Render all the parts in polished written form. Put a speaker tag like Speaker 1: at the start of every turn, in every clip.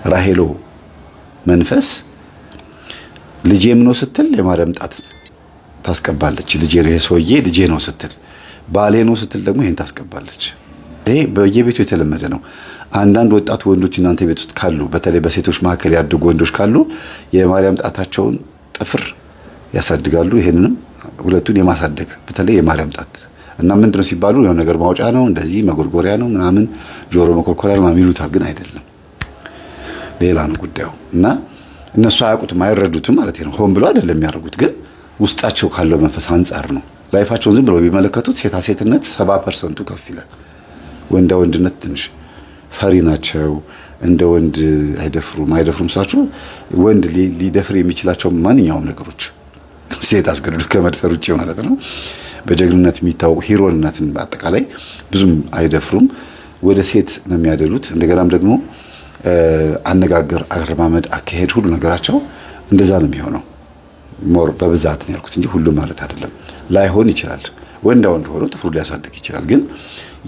Speaker 1: ራሄሎ መንፈስ ልጄም ነው ስትል የማርያም ጣት ታስቀባለች። ልጄ ነው የሰውዬ ልጄ ነው ስትል፣ ባሌ ነው ስትል ደግሞ ይሄን ታስቀባለች። ይሄ በየቤቱ የተለመደ ነው። አንዳንድ ወጣት ወንዶች እናንተ ቤት ውስጥ ካሉ፣ በተለይ በሴቶች መካከል ያደጉ ወንዶች ካሉ የማርያም ጣታቸውን ጥፍር ያሳድጋሉ። ይሄንንም ሁለቱን የማሳደግ በተለይ የማርያም ጣት እና ምንድነው ሲባሉ የሆነ ነገር ማውጫ ነው፣ እንደዚህ መጎርጎሪያ ነው ምናምን፣ ጆሮ መኮርኮሪያ ነው የሚሉት፣ ግን አይደለም፣ ሌላ ነው ጉዳዩ። እና እነሱ አያውቁትም አይረዱትም ማለት ነው። ሆን ብሎ አይደለም የሚያደርጉት፣ ግን ውስጣቸው ካለው መንፈስ አንጻር ነው። ላይፋቸውን ዝም ብለው ቢመለከቱት ሴታ ሴትነት 70% ከፍ ይላል። ወንዳ ወንድነት ትንሽ ፈሪ ናቸው። እንደ ወንድ አይደፍሩም ስላችሁ ወንድ ሊደፍር የሚችላቸው ማንኛውም ነገሮች ሴት አስገድዱ ከመድፈር ውጪ ማለት ነው። በጀግንነት የሚታወቁ ሂሮንነትን በአጠቃላይ ብዙም አይደፍሩም። ወደ ሴት ነው የሚያደሉት። እንደገናም ደግሞ አነጋገር፣ አረማመድ፣ አካሄድ ሁሉ ነገራቸው እንደዛ ነው የሚሆነው። ሞር በብዛት ነው ያልኩት እንጂ ሁሉም ማለት አይደለም። ላይሆን ይችላል። ወንዳ ወንድ ሆኖ ጥፍሩ ሊያሳድግ ይችላል። ግን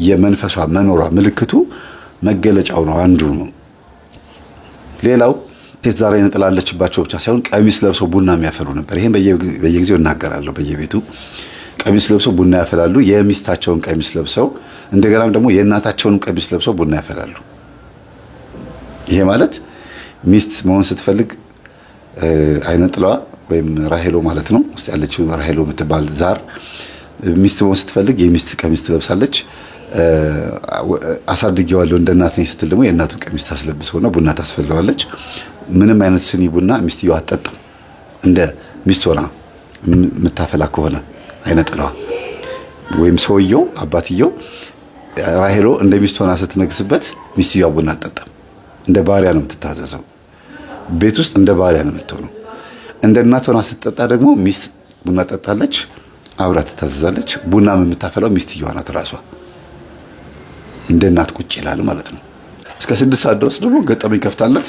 Speaker 1: የመንፈሷ መኖሯ ምልክቱ መገለጫው ነው፣ አንዱ ነው። ሌላው ሴት ዛሬ ነጥላለችባቸው ብቻ ሳይሆን ቀሚስ ለብሰው ቡና የሚያፈሉ ነበር። ይሄን በየጊዜው እናገራለሁ። በየቤቱ ቀሚስ ለብሰው ቡና ያፈላሉ። የሚስታቸውን ቀሚስ ለብሰው እንደገናም ደግሞ የእናታቸውን ቀሚስ ለብሰው ቡና ያፈላሉ። ይሄ ማለት ሚስት መሆን ስትፈልግ አይነጥለዋ ወይም ራሄሎ ማለት ነው ውስጥ ያለችው ራሄሎ የምትባል ዛር ሚስት መሆን ስትፈልግ የሚስት ቀሚስ ትለብሳለች። አሳድጌዋለሁ እንደ እናት ነኝ ስትል ደግሞ የእናቱን ቀሚስ ታስለብሰውና ቡና ታስፈልዋለች። ምንም አይነት ስኒ ቡና ሚስትየው አትጠጣም። እንደ ሚስት ሆና የምታፈላ ከሆነ አይነጥለዋ ወይም ሰውየው አባትየው ራሄሎ እንደ ሚስት ሆና ስትነግስበት ሚስትየው ቡና አትጠጣም። እንደ ባሪያ ነው የምትታዘዘው። ቤት ውስጥ እንደ ባሪያ ነው የምትሆነው። እንደ እናት ሆና ስትጠጣ ደግሞ ሚስት ቡና ጠጣለች፣ አብራ ትታዘዛለች። ቡናም የምታፈላው ሚስትየዋ ናት ራሷ። እንደ እናት ቁጭ ይላል ማለት ነው። እስከ 6 ሰዓት ድረስ ደግሞ ገጠመኝ ከፍታለት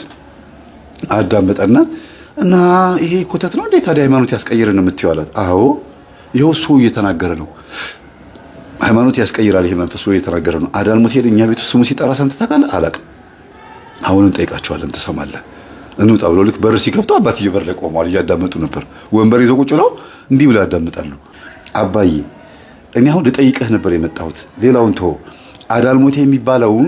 Speaker 1: አዳመጠና እና ይሄ ኮተት ነው እንዴ ታዲያ ሃይማኖት ያስቀይረን የምትይው አላት። አዎ ይኸው እሱ እየተናገረ ነው። ሃይማኖት ያስቀይራል ይሄ መንፈስ ነው እየተናገረ ነው። አዳልሞት ሄደ እኛ ቤት ስሙ ሲጠራ ሰምተህ ታውቃለህ? አላውቅም። አሁንም ጠይቃቸዋለን ትሰማለህ? እንውጣ ብሎ ልክ በር ሲከፍቱ አባትዬው በር ላይ ቆመዋል፣ እያዳመጡ ነበር። ወንበር ይዘው ቁጭ ብለው እንዲህ ብለው ያዳምጣሉ። አባዬ እኔ አሁን ልጠይቅህ ነበር የመጣሁት፣ ሌላውን ተወው። አዳልሞቴ የሚባለውን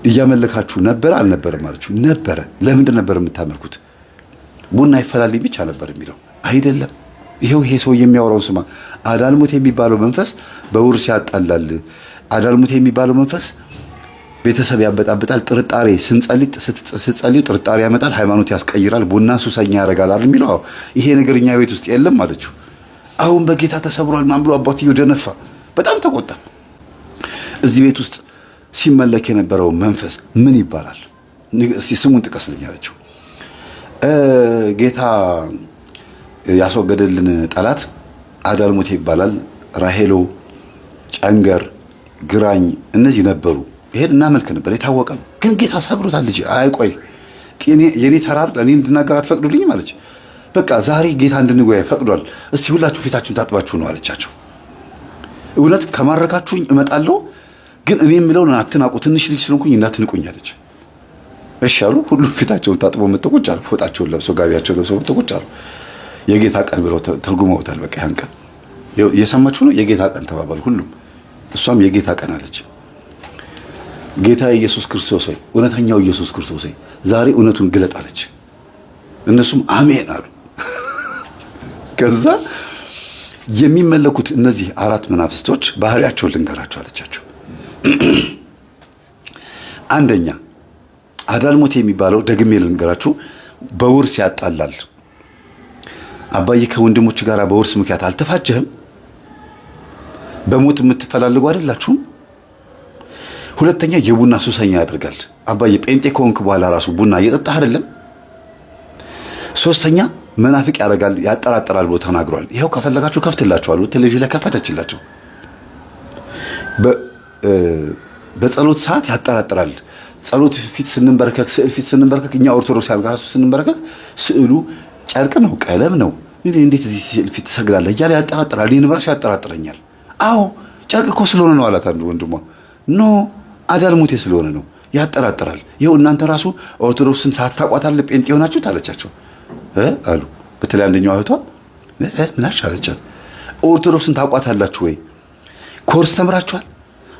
Speaker 1: እያመለካችሁ ነበር አልነበረም አለችው። ነበረ። ለምንድን ነበር የምታመልኩት? ቡና ይፈላልኝ ብቻ ነበር የሚለው። አይደለም፣ ይሄው ይሄ ሰው የሚያወራው ስማ። አዳልሞቴ የሚባለው መንፈስ በውርስ ያጣላል። አዳልሞቴ የሚባለው መንፈስ ቤተሰብ ያበጣብጣል። ጥርጣሬ ስትጸልዩ ጥርጣሬ ያመጣል። ሃይማኖት ያስቀይራል። ቡና ሱሰኛ ያደርጋል አይደል የሚለው። ይሄ ነገር እኛ ቤት ውስጥ የለም አለችው። አሁን በጌታ ተሰብሯል ማን ብሎ አባትየው ደነፋ። በጣም ተቆጣ። እዚህ ቤት ውስጥ ሲመለክ የነበረው መንፈስ ምን ይባላል? እስቲ ስሙን ጥቀስልኝ አለችው። ጌታ ያስወገደልን ጠላት አዳልሞቴ ይባላል። ራሄሎ፣ ጨንገር፣ ግራኝ እነዚህ ነበሩ። ይሄን እናመልክ ነበር፣ የታወቀ ነው። ግን ጌታ ሰብሮታል። ልጅ አይቆይ የኔ ተራር ለኔ እንድናገር አትፈቅዱልኝ ማለች። በቃ ዛሬ ጌታ እንድንወያይ ፈቅዷል። እስቲ ሁላችሁ ፊታችሁን ታጥባችሁ ነው አለቻቸው። እውነት ከማረካችሁኝ እመጣለሁ፣ ግን እኔ የምለውን አትናቁ፣ ትንሽ ልጅ ስለሆንኩኝ እንዳትንቁኝ አለች። እሺ አሉ። ሁሉም ፊታቸውን ታጥበው መጥተው ቁጭ አሉ። ፎጣቸውን ለብሰው ጋቢያቸውን ለብሰው መጥተው ቁጭ አሉ። የጌታ ቀን ብለው ተርጉመውታል። በቃ ያን ቀን እየሰማችሁ ነው። የጌታ ቀን ተባባሉ ሁሉም። እሷም የጌታ ቀን አለች። ጌታ ኢየሱስ ክርስቶስ ሆይ፣ እውነተኛው ኢየሱስ ክርስቶስ ሆይ ዛሬ እውነቱን ግለጥ አለች። እነሱም አሜን አሉ። ከዛ የሚመለኩት እነዚህ 4 መናፍስቶች ባህሪያቸውን ልንገራቸው አለቻቸው። አንደኛ አዳልሞቴ የሚባለው ደግሜ ልንገራችሁ በውርስ ያጣላል። አባዬ ከወንድሞች ጋር በውርስ ምክንያት አልተፋጀህም? በሞት የምትፈላልጉ አይደላችሁም? ሁለተኛ የቡና ሱሰኛ ያደርጋል። አባዬ ጴንጤ ከሆንክ በኋላ ራሱ ቡና እየጠጣህ አይደለም? ሶስተኛ መናፍቅ ያደርጋል፣ ያጠራጥራል ብሎ ተናግሯል። ይኸው ከፈለጋችሁ ከፍትላችኋለሁ። ቴሌቪዥን ላይ ከፈተችላቸው። በጸሎት ሰዓት ያጠራጥራል። ጸሎት ፊት ስንንበረከክ፣ ስዕል ፊት ስንንበረከክ፣ እኛ ኦርቶዶክሳውያን ጋር ስንንበረከክ ስዕሉ ጨርቅ ነው ቀለም ነው እንዴት እዚህ ስዕል ፊት ትሰግዳለህ እያለ ያጠራጥራል። ይህን ራሱ ያጠራጥረኛል። አዎ ጨርቅ እኮ ስለሆነ ነው አላት አንዱ ወንድሟ። ኖ አዳልሞቴ ስለሆነ ነው። ያጠራጥራል። ይኸው እናንተ ራሱ ኦርቶዶክስን ሳታቋታል ጴንጤ ሆናችሁት አለቻቸው አሉ። በተለይ አንደኛው እህቷ ምናሽ አለቻት፣ ኦርቶዶክስን ታቋታላችሁ ወይ? ኮርስ ተምራችኋል?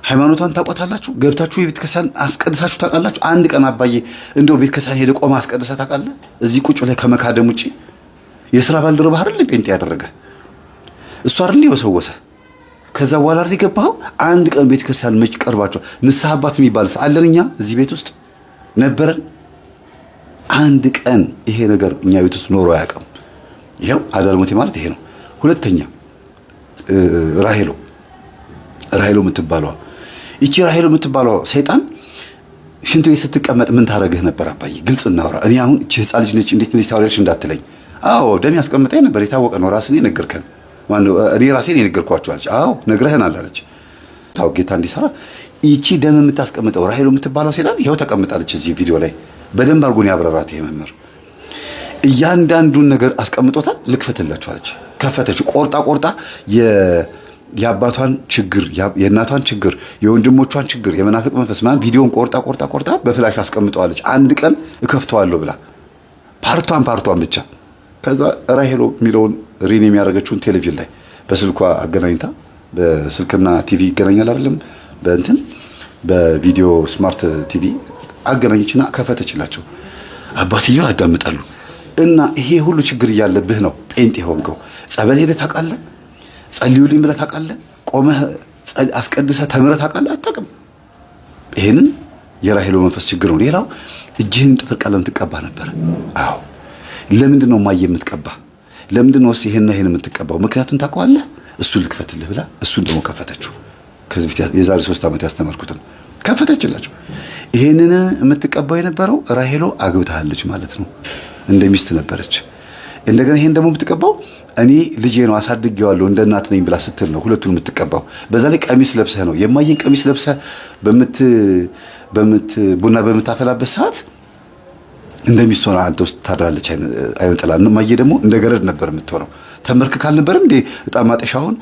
Speaker 1: ሃይማኖቷን ታቋታላችሁ? ገብታችሁ የቤተክርስቲያን አስቀድሳችሁ ታውቃላችሁ? አንድ ቀን አባዬ እንደው ቤተክርስቲያን ሄደ ቆማ አስቀድሳ ታውቃለህ? እዚህ ቁጭ ላይ ከመካደም ውጪ የሥራ ባልደረባ አይደል ጴንጤ ያደረገ እሱ አይደል የወሰወሰ። ከዛ በኋላ አይደል የገባኸው? አንድ ቀን ቤተክርስቲያን መች ቀርባችሁ ንስሐ አባት የሚባል አለን እኛ እዚህ ቤት ውስጥ ነበረን? አንድ ቀን ይሄ ነገር እኛ ቤት ውስጥ ኖሮ አያውቅም። ይሄው አዳልሞቴ ማለት ይሄ ነው። ሁለተኛ ራሄሎ የምትባለው ይቺ ራሄሎ የምትባለው ሰይጣን ሽንት ቤት ስትቀመጥ ምን ታረግህ ነበር አባዬ? ግልጽ እናውራ። እኔ አሁን እቺ ህፃን ልጅ ነች እንዴት ታወሪያለሽ እንዳትለኝ። አዎ ደም ያስቀምጠኝ ነበር፣ የታወቀ ነው። ራስን የነገርከን ማነው? እኔ ራሴን የነገርኳችሁ አለች። አዎ ነግረህናል አለች። ታው ጌታ እንዲሰራ ይቺ ደም የምታስቀምጠው ራሄሎ የምትባለው ሰይጣን ይኸው ተቀምጣለች እዚህ ቪዲዮ ላይ። በደንብ አርጎን ያብራራት ይሄ መምህር። እያንዳንዱን ነገር አስቀምጦታል። ልክፈትላችሁ አለች። ከፈተች። ቆርጣ የአባቷን ችግር፣ የእናቷን ችግር፣ የወንድሞቿን ችግር፣ የመናፍቅ መንፈስ ማለት ቪዲዮን ቆርጣ በፍላሽ አስቀምጠዋለች። አንድ ቀን እከፍተዋለሁ ብላ ፓርቷን ብቻ። ከዛ ራሄሎ የሚለውን ሪን የሚያደርገችውን ቴሌቪዥን ላይ በስልኳ አገናኝታ፣ በስልክና ቲቪ ይገናኛል አይደለም? በእንትን በቪዲዮ ስማርት ቲቪ አገናኘችና ከፈተችላቸው። አባትየው ያዳምጣሉ። እና ይሄ ሁሉ ችግር እያለብህ ነው ጴንጤ ሆንከው። ጸበል ሄደህ ታውቃለህ? ጸልዩልኝ ብለህ ታውቃለህ? ቆመህ አስቀድሰህ ተምረህ ታውቃለህ? አታውቅም። ይሄንን የራሄሎ መንፈስ ችግር ነው። ሌላው እጅህን ጥፍር ቀለም ትቀባ ነበር። አዎ ለምንድን ነው ማየ የምትቀባ? ለምንድን ነው ይሄን የምትቀባው? ምክንያቱም ታውቀዋለህ። እሱን ልክፈትልህ ብላ እሱን ደግሞ ከፈተችው። ከዚህ በፊት የዛሬ 3 ዓመት ያስተማርኩትን ከፈተችላችሁ። ይሄንን የምትቀባው የነበረው ራሄሎ አግብታለች ማለት ነው። እንደ ሚስት ነበረች። እንደገና ይሄን ደግሞ የምትቀባው እኔ ልጄ ነው አሳድጌዋለሁ እንደ እናት ነኝ ብላ ስትል ነው ሁለቱን የምትቀባው። በዛ ላይ ቀሚስ ለብሰህ ነው የማየን ቀሚስ ለብሰህ ቡና በምታፈላበት ሰዓት እንደ ሚስት ሆና አንተ ውስጥ ታድራለች። አይነጥላ ማየ ደግሞ እንደ ገረድ ነበር የምትሆነው። ተንበርክክ አልነበረም እንዴ? እጣን ማጠሻውን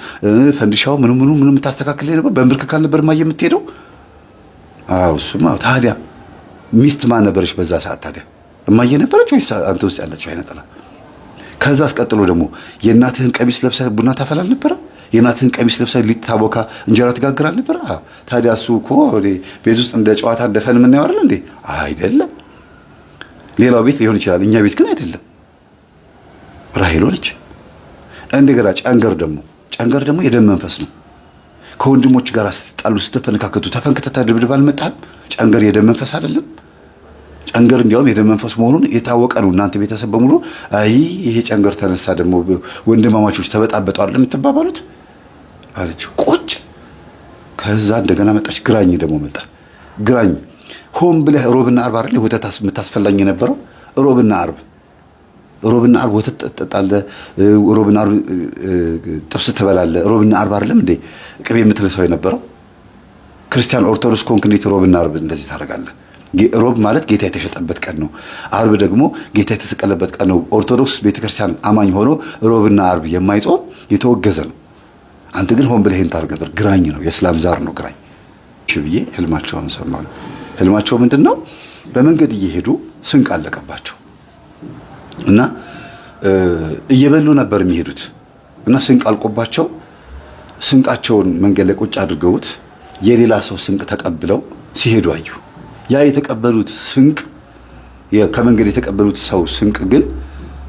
Speaker 1: ፈንዲሻው ምኑ የምታስተካክል ነበር። በእንብርክክ አልነበር ማየ የምትሄደው? አዎ እሱማ። ታዲያ ሚስት ማን ነበረች በዛ ሰዓት? ታዲያ እማዬ ነበረች ወይስ አንተ ውስጥ ያለችው አይነጥላ? ከዛ አስቀጥሎ ደግሞ የእናትህን ቀሚስ ለብሰህ ቡና ታፈላ አልነበረ? የእናትህን ቀሚስ ለብሰህ ሊጥ ታቦካ እንጀራ ትጋግር አልነበረ? ታዲያ እሱ እኮ ቤት ውስጥ እንደ ጨዋታ እንደ ፈን የምናየው አይደል እንዴ? አይደለም። ሌላው ቤት ሊሆን ይችላል፣ እኛ ቤት ግን አይደለም። ራሄሎ ነች። እንደገና ጨንገር ደግሞ የደም መንፈስ ነው። ከወንድሞች ጋር ስትጣሉ ስትፈነካከቱ ተፈንክተህ ድብድብ አልመጣህም? ጨንገር የደም መንፈስ አይደለም? ጨንገር እንዲያውም የደም መንፈስ መሆኑን የታወቀ ነው። እናንተ ቤተሰብ በሙሉ አይ ይሄ ጨንገር ተነሳ ደግሞ ወንድማማቾች ተበጣበጡ አይደል የምትባባሉት አለችው። ቁጭ ከዛ እንደገና መጣች። ግራኝ ደግሞ መጣ። ግራኝ ሆም ብለህ ሮብና ዓርብ አይደል ወተት የምታስፈላኝ የነበረው? ሮብና ዓርብ ወተት ትጠጣለህ፣ ሮብና ዓርብ ጥብስ ትበላለህ። ሮብና ዓርብ አይደለም እንዴ ቅቤ የምትልሰው የነበረው? ክርስቲያን ኦርቶዶክስ ኮንክ እንዴት ሮብና ዓርብ እንደዚህ ታደርጋለህ? ሮብ ማለት ጌታ የተሸጠበት ቀን ነው። ዓርብ ደግሞ ጌታ የተሰቀለበት ቀን ነው። ኦርቶዶክስ ቤተክርስቲያን አማኝ ሆኖ ሮብና ዓርብ የማይጾም የተወገዘ ነው። አንተ ግን ሆን ብለህ ታደርግ ነበር። ግራኝ ነው፣ የእስላም ዛር ነው ግራኝ። ብዬ ህልማቸውን ሰማሁ። ህልማቸው ምንድን ነው? በመንገድ እየሄዱ ስንቅ አለቀባቸው እና እየበሉ ነበር የሚሄዱት እና ስንቅ አልቆባቸው ስንቃቸውን መንገድ ላይ ቁጭ አድርገውት የሌላ ሰው ስንቅ ተቀብለው ሲሄዱ አዩ። ያ የተቀበሉት ስንቅ ከመንገድ የተቀበሉት ሰው ስንቅ ግን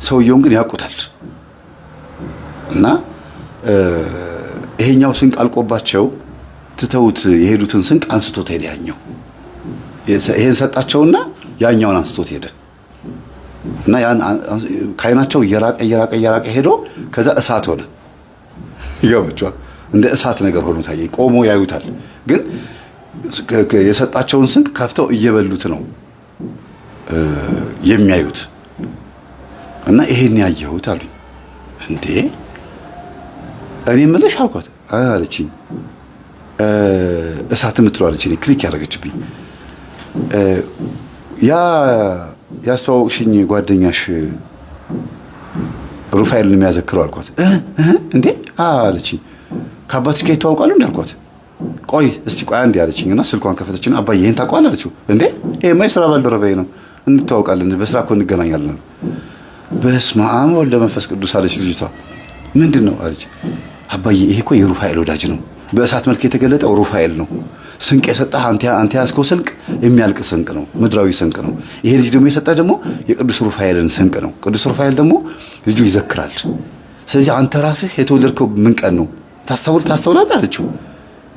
Speaker 1: ሰውየውን ግን ያውቁታል እና ይሄኛው ስንቅ አልቆባቸው ትተውት የሄዱትን ስንቅ አንስቶት ሄደ። ያኛው ይሄን ሰጣቸውና ያኛውን አንስቶት ሄደ እና ያን ካይናቸው እየራቀ ሄዶ ከዛ እሳት ሆነ። ይገባቸዋል። እንደ እሳት ነገር ሆኖ ታየ። ቆሞ ያዩታል። ግን የሰጣቸውን ስንቅ ከፍተው እየበሉት ነው የሚያዩት እና ይሄን ያየሁት አሉኝ። እንዴ እኔ ምልሽ አልኳት አለችኝ። እሳት የምትለው አለችኝ። ክሊክ ያደረገችብኝ ያስተዋወቅሽኝ ጓደኛሽ ሩፋኤልን የሚያዘክረው አልኳት። እንዴ አለችኝ። ከአባትሽ ጋር ይተዋወቃሉ እንዴ አልኳት። ቆይ እስቲ ቆይ አንዴ አለችኝና ስልኳን ከፈተችና አባዬ ይሄን ታውቀዋለህ አለችው። እንዴ ይሄማ የሥራ ባልደረባዬ ነው እንተዋወቃለን፣ በስራ እኮ እንገናኛለን። በስመ አብ ወወልድ ወመንፈስ ቅዱስ አለች ልጅቷ። ምንድን ነው አለች። አባዬ ይሄ እኮ የሩፋኤል ወዳጅ ነው፣ በእሳት መልክ የተገለጠው ሩፋኤል ነው። ስንቅ የሰጠህ አንተ ያዝከው ስንቅ የሚያልቅ ስንቅ ነው፣ ምድራዊ ስንቅ ነው። ይሄ ልጅ ደግሞ የሰጠህ ደግሞ የቅዱስ ሩፋኤልን ስንቅ ነው። ቅዱስ ሩፋኤል ደግሞ ልጁ ይዘክራል። ስለዚህ አንተ ራስህ የተወለድከው ምን ቀን ነው ታስተውላለህ አለችው።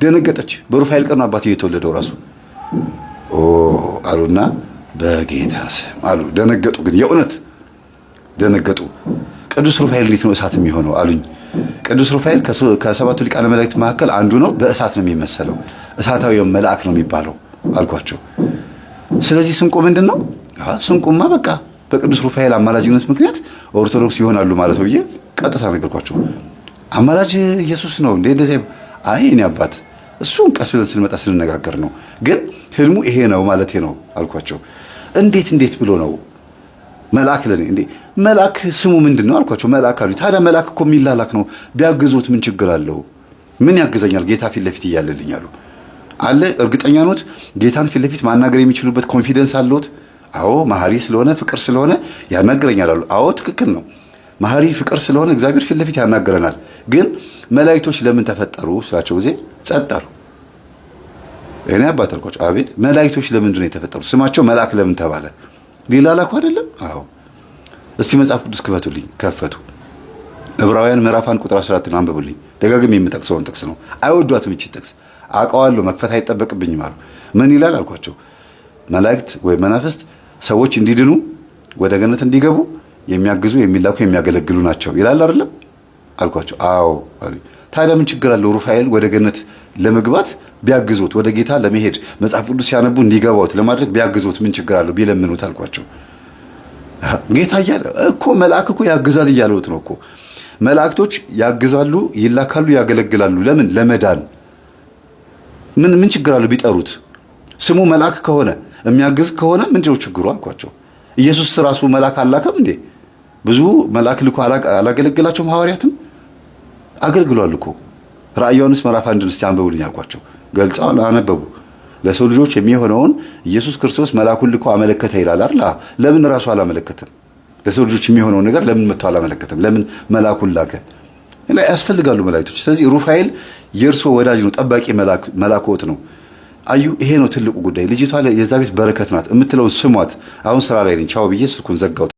Speaker 1: ደነገጠች። በሩፋኤል ቀን ነው አባትዬ የተወለደው ራሱ አሉና በጌታ ስም አሉ። ደነገጡ፣ ግን የእውነት ደነገጡ። ቅዱስ ሩፋኤል እንዴት ነው እሳት የሚሆነው አሉኝ። ቅዱስ ሩፋኤል ከሰባቱ ሊቃነ መላእክት መካከል አንዱ ነው። በእሳት ነው የሚመሰለው፣ እሳታዊ መልአክ ነው የሚባለው አልኳቸው። ስለዚህ ስንቁ ምንድን ነው? ስንቁማ በቃ በቅዱስ ሩፋኤል አማላጅነት ምክንያት ኦርቶዶክስ ይሆናሉ ማለት ነው ብዬ ቀጥታ ነገርኳቸው። አማላጅ ኢየሱስ ነው እንዴ? እንደዚህ አይ እኔ አባት እሱን ቀስ ብለን ስንመጣ ስንነጋገር ነው፣ ግን ህልሙ ይሄ ነው ማለት ነው አልኳቸው። እንዴት ብሎ ነው መልአክ ለኔ እንዴ? መልአክ ስሙ ምንድን ነው አልኳቸው። መልአክ አሉ። ታዲያ መልአክ እኮ የሚላላክ ነው፣ ቢያግዙት ምን ችግር አለው? ምን ያግዘኛል? ጌታ ፊት ለፊት እያለልኝ አሉ። አለ እርግጠኛ ኖት? ጌታን ፊት ለፊት ማናገር የሚችሉበት ኮንፊደንስ አለዎት? አዎ መሐሪ ስለሆነ ፍቅር ስለሆነ ያናገረኛል አሉ። አዎ ትክክል ነው። መሐሪ ፍቅር ስለሆነ እግዚአብሔር ፊት ለፊት ያናገረናል። ግን መላእክቶች ለምን ተፈጠሩ ስላቸው ጊዜ ጸጥ አሉ። እኔ አባት አልኳቸው፣ አቤት መላእክቶች ለምንድን ነው የተፈጠሩ? ስማቸው መልአክ ለምን ተባለ? ሊላላኩ አይደለም? አዎ። እስቲ መጽሐፍ ቅዱስ ክፈቱልኝ። ከፈቱ። ዕብራውያን ምዕራፍ 1 ቁጥር 14 አንብቡልኝ። ደጋግሜ የምጠቅሰውን ጥቅስ ነው። አይወዷትም እቺ ጥቅስ። አውቀዋለሁ፣ መክፈት አይጠበቅብኝም አሉ። ምን ይላል አልኳቸው። መላእክት ወይ መናፍስት ሰዎች እንዲድኑ ወደ ገነት እንዲገቡ የሚያግዙ የሚላኩ የሚያገለግሉ ናቸው ይላል አይደለም አልኳቸው። አዎ አሉ። ታዲያ ምን ችግር አለው? ሩፋኤል ወደ ገነት ለመግባት ቢያግዙት፣ ወደ ጌታ ለመሄድ መጽሐፍ ቅዱስ ሲያነቡ እንዲገባውት ለማድረግ ቢያግዙት ምን ችግር አለው? ቢለምኑት አልኳቸው። ጌታ እያለ እኮ መልአክ እኮ ያግዛል እያለውት ነው እኮ። መላእክቶች ያግዛሉ፣ ይላካሉ፣ ያገለግላሉ። ለምን? ለመዳን። ምን ችግር አለው ቢጠሩት? ስሙ መልአክ ከሆነ የሚያግዝ ከሆነ ምንድነው ችግሩ አልኳቸው። ኢየሱስ ራሱ መልአክ አላከም እንዴ? ብዙ መልአክ ልኮ አላገለግላቸውም? ሐዋርያትም አገልግሏል እኮ። ራእየ ዮሐንስ ምዕራፍ 1 እስቲ አንብቡልኝ አልኳቸው። ገልጸው አነበቡ። ለሰው ልጆች የሚሆነውን ኢየሱስ ክርስቶስ መልአኩን ልኮ አመለከተ ይላል አይደል? ለምን ራሱ አላመለከተም? ለሰው ልጆች የሚሆነውን ነገር ለምን መጥቶ አላመለከተም? ለምን መልአኩን ላከ? ያስፈልጋሉ መላእክቶች። ስለዚህ ሩፋኤል የእርሶ ወዳጅ ነው፣ ጠባቂ መልአክዎት ነው። አዩ፣ ይሄ ነው ትልቁ ጉዳይ። ልጅቷ የዛ ቤት በረከት ናት የምትለውን ስሟት። አሁን ስራ ላይ ነኝ፣ ቻው ብዬ ስልኩን ዘጋው።